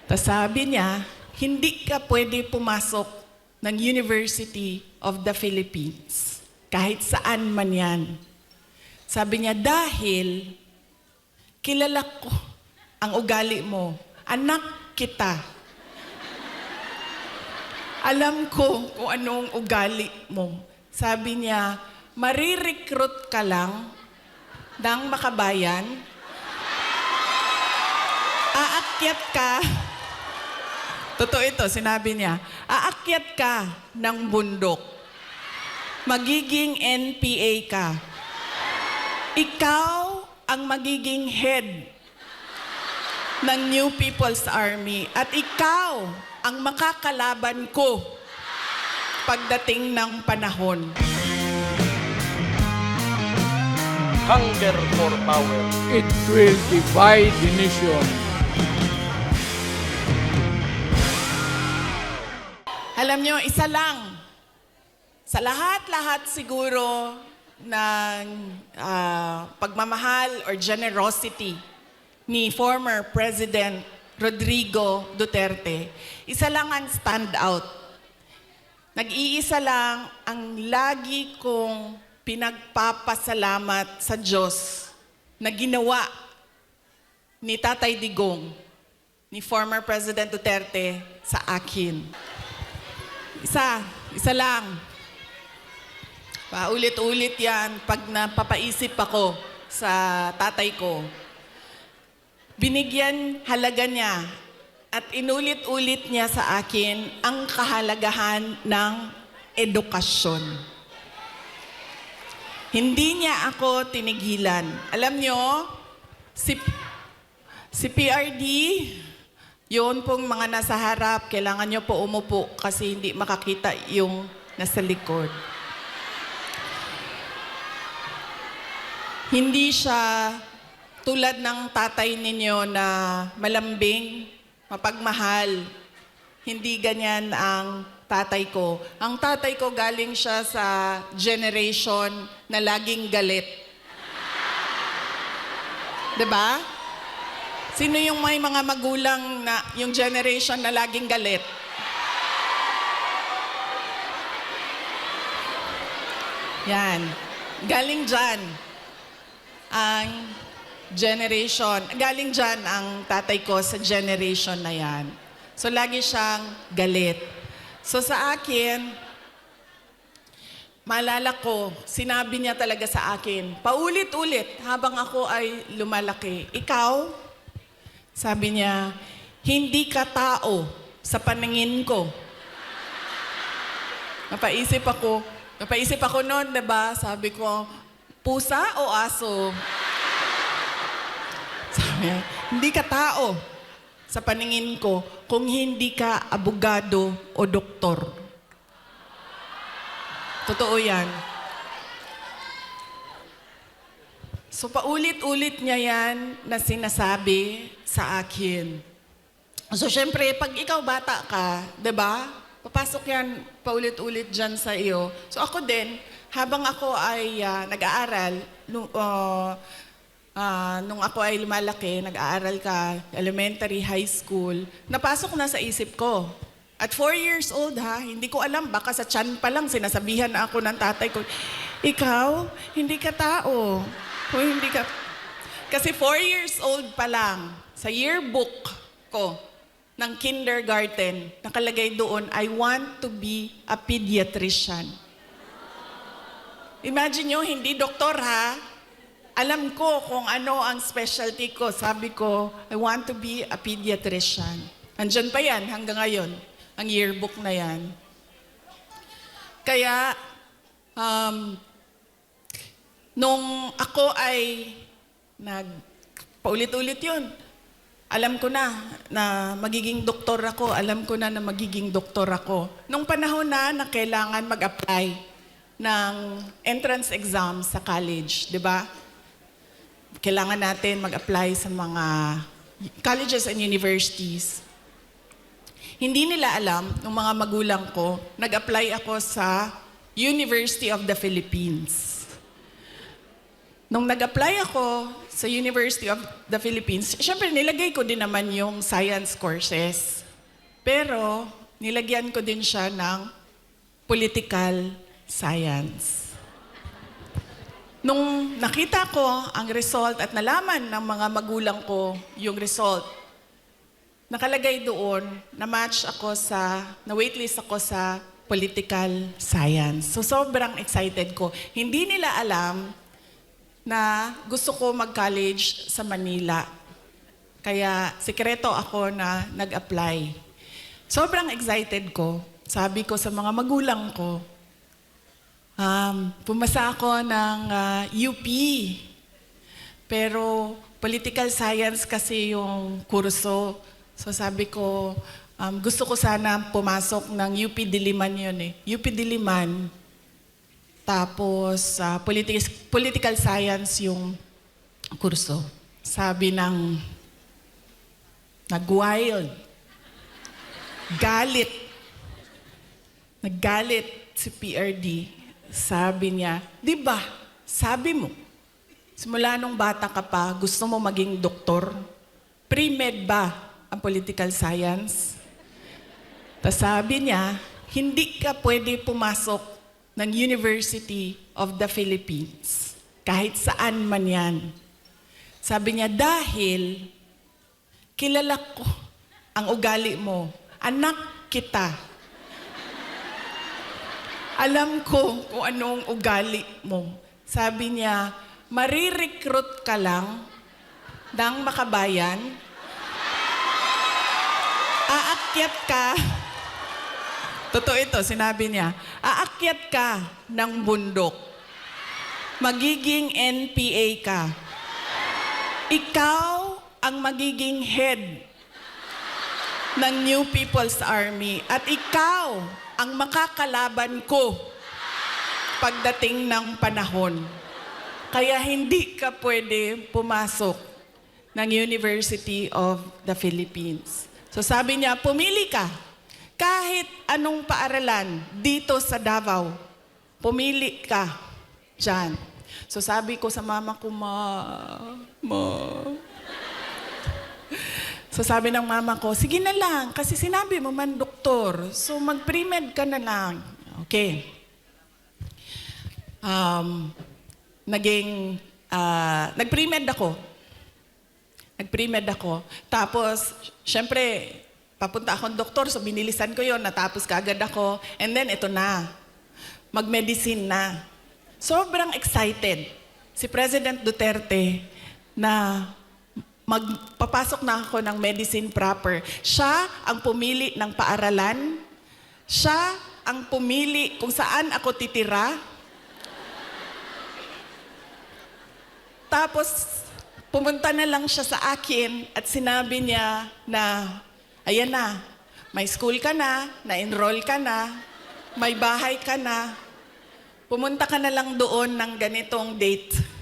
Tas sabi niya, hindi ka pwede pumasok ng University of the Philippines. Kahit saan man yan. Sabi niya, dahil kilala ko ang ugali mo. Anak kita. Alam ko kung anong ugali mo. Sabi niya, marirecruit ka lang ng makabayan. Aakyat ka. Totoo ito, sinabi niya. Aakyat ka ng bundok. Magiging NPA ka. Ikaw ang magiging head ng New People's Army. At ikaw ang makakalaban ko pagdating ng panahon. Hunger for power. It will divide the nation. Alam nyo, isa lang. Sa lahat-lahat siguro ng pagmamahal or generosity ni former President Rodrigo Duterte, isa lang ang stand out. Nag-iisa lang ang lagi kong pinagpapasalamat sa Diyos na ginawa ni Tatay Digong, ni former President Duterte sa akin. Isa lang. Paulit-ulit yan pag napapaisip ako sa tatay ko. Binigyan halaga niya at inulit-ulit niya sa akin ang kahalagahan ng edukasyon. Hindi niya ako tinigilan. Alam niyo, si PRD, yun pong mga nasa harap, kailangan niyo po umupo kasi hindi makakita yung nasa likod. Hindi siya tulad ng tatay ninyo na malambing, mapagmahal. Hindi ganyan ang tatay ko. Ang tatay ko galing siya sa generation na laging galit. 'Di ba? Sino yung may mga magulang na yung generation na laging galit? Yan. Galing dyan ang generation. Galing dyan ang tatay ko sa generation na yan. So, lagi siyang galit. So, sa akin, maalala ko, sinabi niya talaga sa akin, paulit-ulit habang ako ay lumalaki. Ikaw, sabi niya, hindi ka tao sa paningin ko. Napaisip ako noon, diba? Sabi ko, pusa o aso? Sabi niya, hindi ka tao sa paningin ko kung hindi ka abogado o doktor. Totoo yan. So paulit-ulit niya yan na sinasabi sa akin. So syempre, pag ikaw bata ka, 'di ba? Papasok yan paulit-ulit dyan sa iyo. So ako din, habang ako ay nag-aaral, nung ako ay lumalaki, nag-aaral ka, elementary, high school, napasok na sa isip ko. At 4 years old hindi ko alam, baka sa tiyan pa lang sinasabihan na ako ng tatay ko, ikaw, hindi ka tao. O hindi ka... Kasi 4 years old pa lang, sa yearbook ko ng kindergarten, nakalagay doon, I want to be a pediatrician. Imagine nyo, hindi doktor Alam ko kung ano ang specialty ko. Sabi ko, I want to be a pediatrician. Andyan pa yan hanggang ngayon, ang yearbook na yan. Kaya, nung ako ay paulit-ulit yun, alam ko na magiging doktor ako. Alam ko na magiging doktor ako. Nung panahon na kailangan mag-apply ng entrance exam sa college, di ba? Kailangan natin mag-apply sa mga colleges and universities. Hindi nila alam, ng mga magulang ko, nag-apply ako sa University of the Philippines. Nung nag-apply ako sa University of the Philippines, syempre nilagay ko din naman yung science courses. Pero nilagyan ko din siya ng political science. Nung nakita ko ang result at nalaman ng mga magulang ko yung result, nakalagay doon na waitlist ako sa political science. So sobrang excited ko. Hindi nila alam na gusto ko mag-college sa Manila. Kaya sikreto ako na nag-apply. Sobrang excited ko. Sabi ko sa mga magulang ko, pumasa ako ng UP. Pero political science kasi yung kurso. So sabi ko, gusto ko sana pumasok ng UP Diliman yun eh. UP Diliman. Tapos political science yung kurso. Sabi ng nag-wild. Naggalit si PRD. Sabi niya, di ba, sabi mo, simula nung bata ka pa, gusto mo maging doktor? Pre-med ba ang political science? Tapos sabi niya, hindi ka pwede pumasok ng University of the Philippines. Kahit saan man yan. Sabi niya, dahil kilala ko ang ugali mo. Anak kita. Alam ko kung anong ugali mo. Sabi niya, marirecruit ka lang ng makabayan. Aakyat ka. Totoo ito, sinabi niya. Aakyat ka ng bundok. Magiging NPA ka. Ikaw ang magiging head ng New People's Army. At ikaw ang makakalaban ko pagdating ng panahon. Kaya hindi ka pwede pumasok ng University of the Philippines. So sabi niya, pumili ka. Kahit anong paaralan dito sa Davao, pumili ka dyan. So sabi ko sa mama ko, Ma. So sabi ng mama ko, sige na lang, kasi sinabi mo man doktor, so mag-pre-med ka na lang. Okay. Nag-pre-med ako. Tapos, syempre, papunta akong doktor, so binilisan ko yon, natapos kaagad ako. And then, ito na, mag-medicine na. Sobrang excited si President Duterte na magpapasok na ako ng medicine proper. Siya ang pumili ng paaralan. Siya ang pumili kung saan ako titira. Tapos, pumunta na lang siya sa akin at sinabi niya na, ayan na, may school ka na, na-enroll ka na, may bahay ka na, pumunta ka na lang doon ng ganitong date.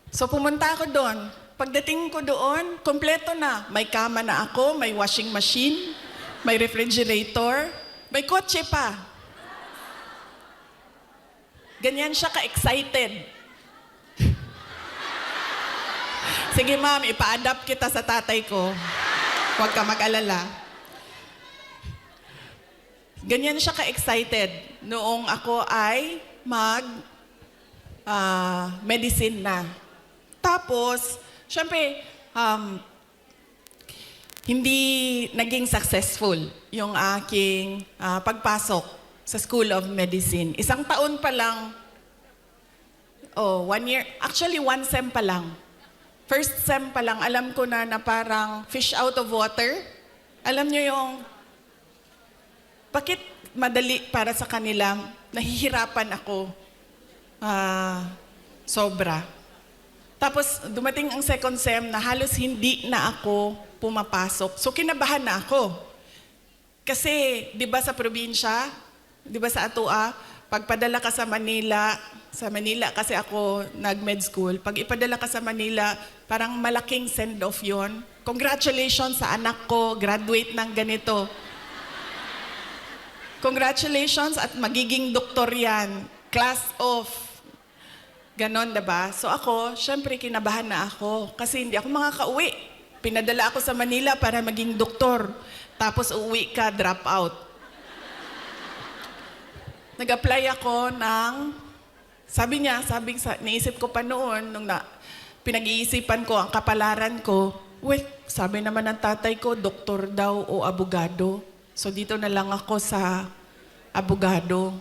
So pumunta ako doon. Pagdating ko doon, kompleto na. May kama na ako, may washing machine, may refrigerator, may kotse pa. Ganyan siya ka-excited. Sige ma'am, ipa-adapt kita sa tatay ko. Huwag ka mag-alala. Ganyan siya ka-excited noong ako ay medicine na. Tapos, syempre, hindi naging successful yung aking pagpasok sa School of Medicine. Isang taon pa lang, 1 year, actually 1 sem pa lang. First sem pa lang, alam ko na parang fish out of water. Alam niyo yung, bakit madali para sa kanila, nahihirapan ako, sobra. Tapos dumating ang second sem na halos hindi na ako pumapasok. So kinabahan na ako. Kasi, di ba sa probinsya, di ba sa Atua, pagpadala ka sa Manila kasi ako nag-med school, pag ipadala ka sa Manila, parang malaking send-off yon. Congratulations sa anak ko, graduate ng ganito. Congratulations at magiging doktor yan. Class of Ganon, diba? So ako, syempre kinabahan na ako kasi hindi ako makakauwi. Pinadala ako sa Manila para maging doktor. Tapos uuwi ka, drop out. Nag-apply ako ng, naisip ko pa noon, pinag-iisipan ko ang kapalaran ko, sabi naman ng tatay ko, doktor daw o abogado. So dito na lang ako sa abogado.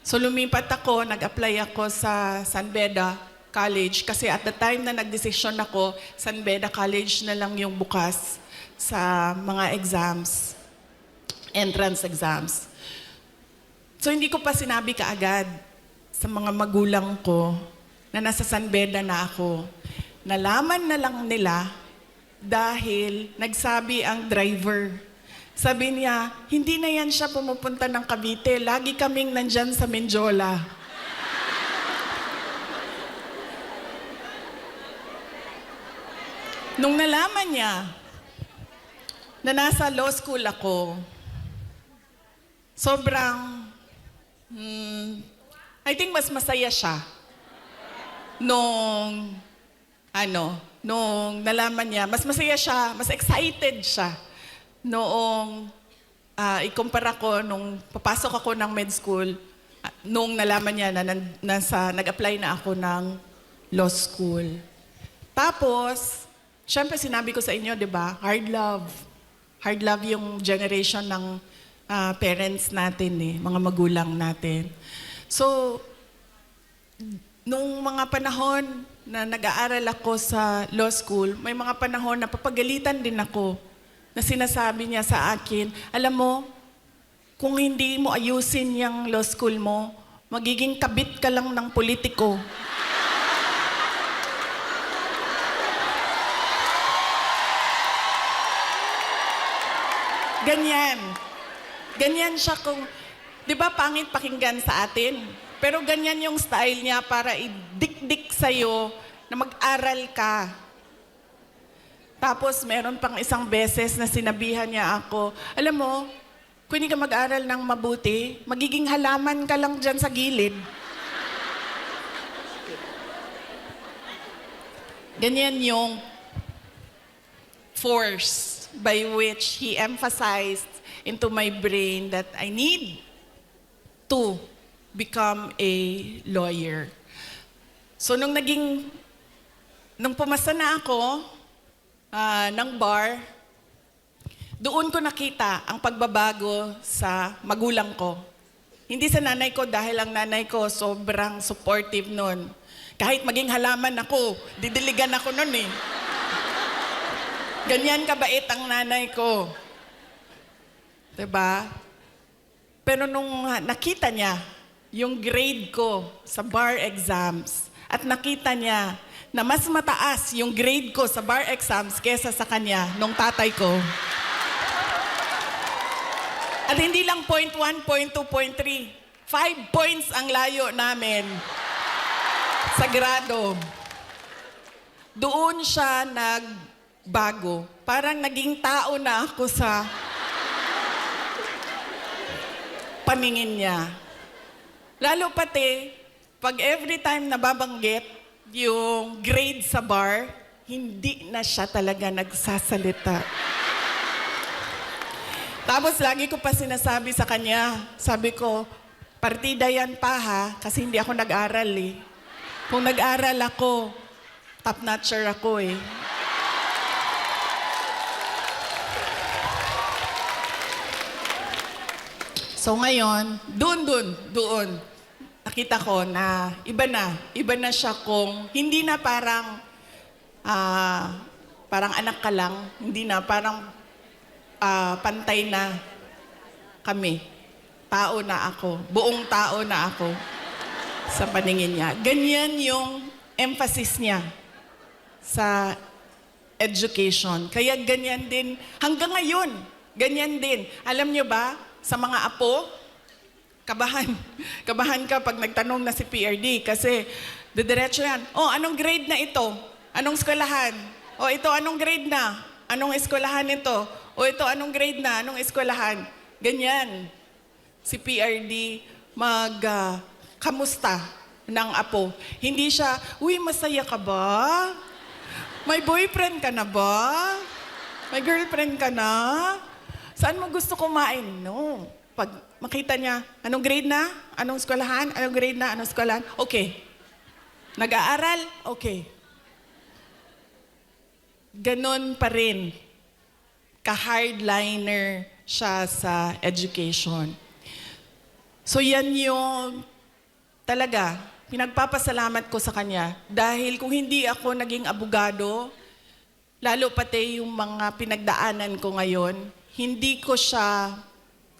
So lumipat ako, nag-apply ako sa San Beda College kasi at the time na nagdesisyon ako, San Beda College na lang yung bukas sa mga exams, entrance exams. So hindi ko pa sinabi kaagad sa mga magulang ko na nasa San Beda na ako. Nalaman na lang nila dahil nagsabi ang driver. Sabi niya, hindi na yan siya pumupunta ng Cavite. Lagi kaming nandyan sa Menjola. Nung nalaman niya na nasa law school ako, sobrang, I think mas masaya siya nung nalaman niya. Mas masaya siya, mas excited siya noong ikumpara ko nung papasok ako ng med school, nung nalaman niya na nag-apply na ako ng law school. Tapos, syempre sinabi ko sa inyo, di ba, hard love. Hard love yung generation ng parents natin, mga magulang natin. So, nung mga panahon na nag-aaral ako sa law school, may mga panahon na papagalitan din ako na sinasabi niya sa akin, alam mo, kung hindi mo ayusin yung law school mo, magiging kabit ka lang ng politiko. Ganyan. Ganyan siya kung, di ba pangit pakinggan sa atin? Pero ganyan yung style niya para idikdik sa'yo na mag-aral ka. Tapos meron pang isang beses na sinabihan niya ako, alam mo, kung hindi ka mag-aral ng mabuti, magiging halaman ka lang dyan sa gilid. Ganyan yung force by which he emphasized into my brain that I need to become a lawyer. So nung pumasa na ako ng bar, doon ko nakita ang pagbabago sa magulang ko. Hindi sa nanay ko dahil ang nanay ko sobrang supportive nun. Kahit maging halaman ako, didiligan ako nun eh. Ganyan kabait ang nanay ko. Diba? Pero nung nakita niya yung grade ko sa bar exams at nakita niya na mas mataas yung grade ko sa bar exams kesa sa kanya nung tatay ko. At hindi lang 0.1, 0.2, 0.3. 5 points ang layo namin sa grado. Doon siya nagbago. Parang naging tao na ako sa paningin niya. Lalo pati, pag every time nababanggit yung grade sa bar, hindi na siya talaga nagsasalita. Tapos lagi ko pa sinasabi sa kanya, sabi ko, partida yan pa ha, kasi hindi ako nag-aral eh. Kung nag-aral ako, top-notcher ako eh. So ngayon, doon, nakita ko na iba na siya kung hindi na parang anak ka lang, hindi na parang pantay na kami. Tao na ako, buong tao na ako sa paningin niya. Ganyan yung emphasis niya sa education. Kaya ganyan din, hanggang ngayon, ganyan din. Alam niyo ba, sa mga apo, kabahan ka pag nagtanong na si PRD kasi didiretso yan, oh, anong grade na ito? Anong eskwelahan? O ito, anong grade na? Anong eskwelahan ito? O ito, anong grade na? Anong eskwelahan? Ganyan. Si PRD kamusta ng apo. Hindi siya, uy, masaya ka ba? May boyfriend ka na ba? May girlfriend ka na? Saan mo gusto kumain? No. Pag makita niya, anong grade na? Anong eskwelahan? Anong grade na? Anong eskwelahan? Okay. Nag-aaral? Okay. Ganon pa rin. Ka-hardliner siya sa education. So yan yung talaga, pinagpapasalamat ko sa kanya. Dahil kung hindi ako naging abogado, lalo pati yung mga pinagdaanan ko ngayon, hindi ko siya,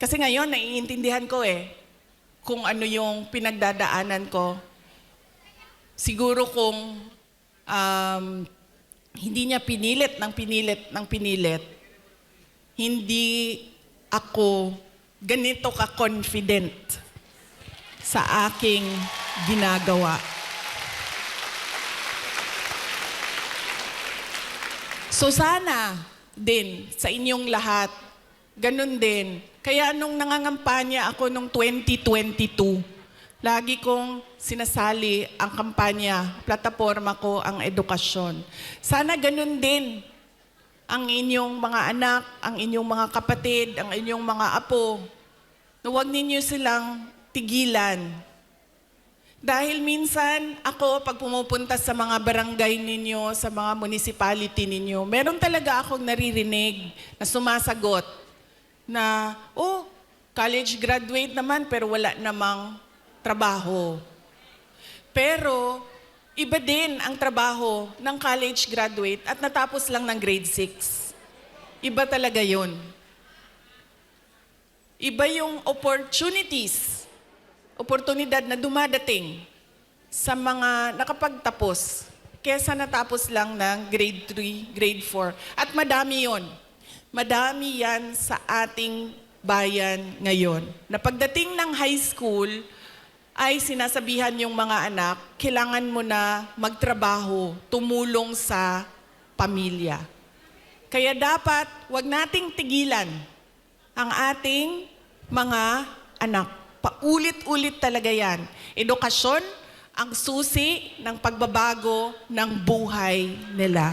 kasi ngayon naiintindihan ko kung ano yung pinagdadaanan ko. Siguro kung hindi niya pinilit, hindi ako ganito ka-confident sa aking ginagawa. So sana din sa inyong lahat, ganun din. Kaya nung nangangampanya ako nung 2022, lagi kong sinasali ang kampanya, plataforma ko ang edukasyon. Sana ganun din ang inyong mga anak, ang inyong mga kapatid, ang inyong mga apo. Na huwag ninyo silang tigilan. Dahil minsan, ako, pag pumupunta sa mga barangay ninyo, sa mga municipality ninyo, meron talaga akong naririnig na sumasagot na, oh, college graduate naman pero wala namang trabaho. Pero, iba din ang trabaho ng college graduate at natapos lang ng grade 6. Iba talaga yun. Iba yung oportunidad na dumadating sa mga nakapagtapos kesa natapos lang ng grade 3, grade 4. At madami yon. Madami yan sa ating bayan ngayon. Na pagdating ng high school, ay sinasabihan yung mga anak, kailangan mo na magtrabaho, tumulong sa pamilya. Kaya dapat, wag nating tigilan ang ating mga anak. Paulit-ulit talaga yan. Edukasyon ang susi ng pagbabago ng buhay nila.